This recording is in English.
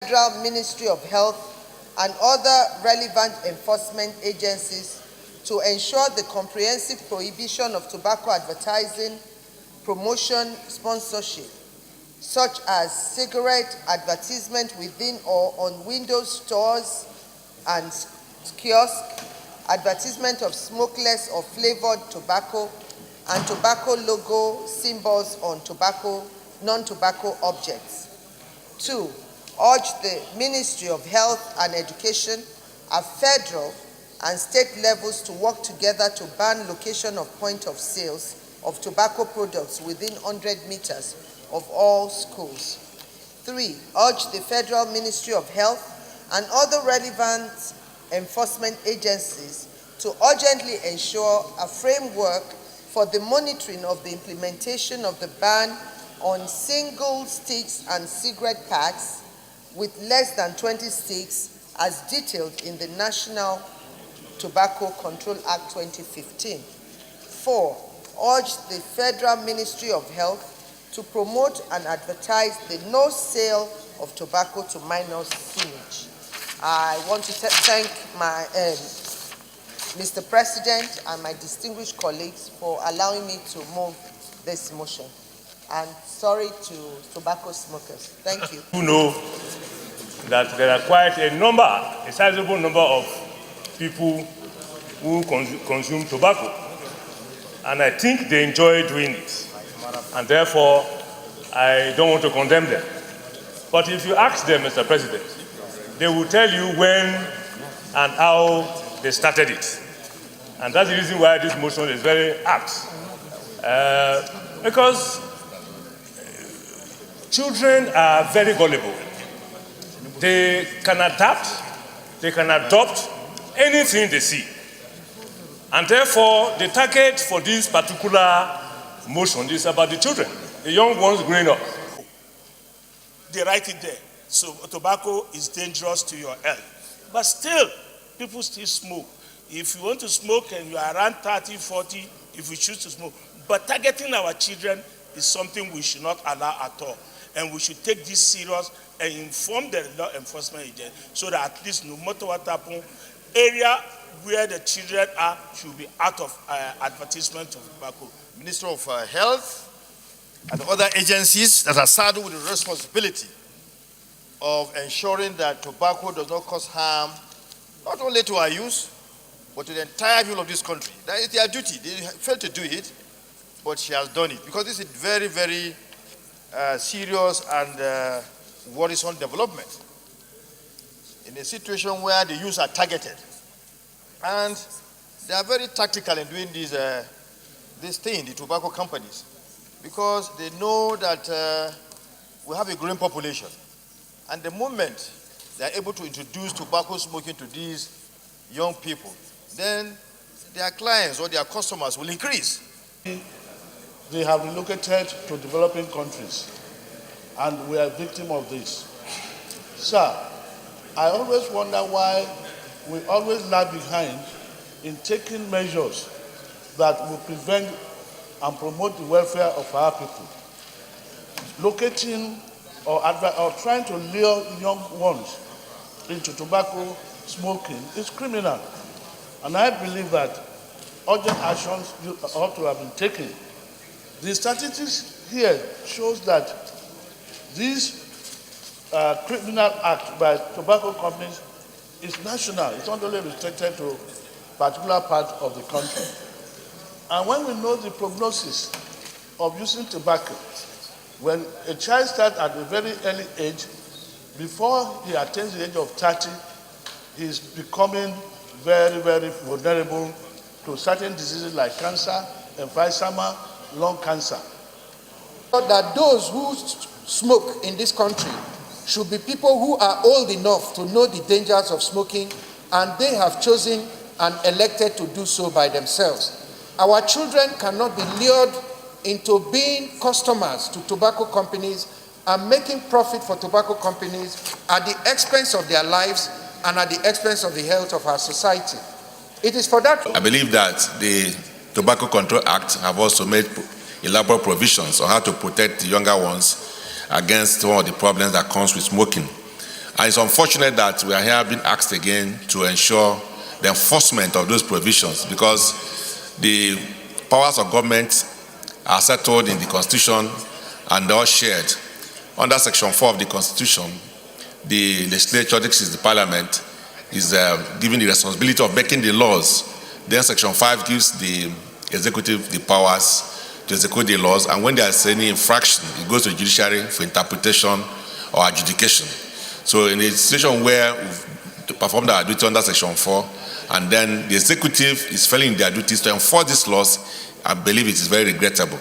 Federal Ministry of Health and other relevant enforcement agencies to ensure the comprehensive prohibition of tobacco advertising, promotion, sponsorship, such as cigarette advertisement within or on windows, stores, and kiosks, advertisement of smokeless or flavored tobacco, and tobacco logo symbols on non-tobacco objects. 2, urge the Ministry of Health and Education at federal and state levels to work together to ban location of point of sales of tobacco products within 100 meters of all schools. 3, urge the Federal Ministry of Health and other relevant enforcement agencies to urgently ensure a framework for the monitoring of the implementation of the ban on single sticks and cigarette packs with less than 20 sticks as detailed in the National Tobacco Control Act 2015. 4, urge the Federal Ministry of Health to promote and advertise the no sale of tobacco to minors signage. I want to thank my Mr. President and my distinguished colleagues for allowing me to move this motion. And sorry to tobacco smokers. Thank you. You know that there are quite a sizable number of people who consume tobacco. And I think they enjoy doing it. And therefore, I don't want to condemn them. But if you ask them, Mr. President, they will tell you when and how they started it. And that's the reason why this motion is very apt. Because children are very gullible. They can adapt, they can adopt anything they see. And therefore, the target for this particular motion is about the children, the young ones growing up. They write it there. So tobacco is dangerous to your health. But still, people still smoke. If you want to smoke and you are around 30, 40, if you choose to smoke. But targeting our children is something we should not allow at all. And we should take this serious and inform the law enforcement agent so that at least no matter what happens, area where the children are should be out of advertisement of tobacco. Minister of Health and other agencies that are saddled with the responsibility of ensuring that tobacco does not cause harm, not only to our youth, but to the entire people of this country. That is their duty. They failed to do it, but she has done it. Because this is very, very serious and worrisome development in a situation where the youth are targeted. And they are very tactical in doing this thing, the tobacco companies, because they know that we have a growing population. And the moment they are able to introduce tobacco smoking to these young people, then their clients or their customers will increase. They have relocated to developing countries, and we are victims of this. Sir, I always wonder why we always lag behind in taking measures that will prevent and promote the welfare of our people. Locating or trying to lure young ones into tobacco smoking is criminal. And I believe that urgent actions ought to have been taken. The statistics here shows that this criminal act by tobacco companies is national. It's not only restricted to a particular part of the country. And when we know the prognosis of using tobacco, when a child starts at a very early age, before he attains the age of 30, he's becoming very, very vulnerable to certain diseases like cancer, emphysema, lung cancer. That those who smoke in this country should be people who are old enough to know the dangers of smoking, and they have chosen and elected to do so by themselves. Our children cannot be lured into being customers to tobacco companies and making profit for tobacco companies at the expense of their lives and at the expense of the health of our society. It is for that. I believe that the Tobacco Control Act have also made elaborate provisions on how to protect the younger ones against some of the problems that comes with smoking. And it's unfortunate that we are here being asked again to ensure the enforcement of those provisions, because the powers of government are settled in the Constitution and they're all shared. Under Section 4 of the Constitution, the legislature, which is the Parliament, is given the responsibility of making the laws. Then Section 5 gives the executive the powers to execute the laws, and when there is any infraction, it goes to the judiciary for interpretation or adjudication. So in a situation where we've performed our duty under Section 4, and then the executive is failing their duties to enforce these laws, I believe it is very regrettable.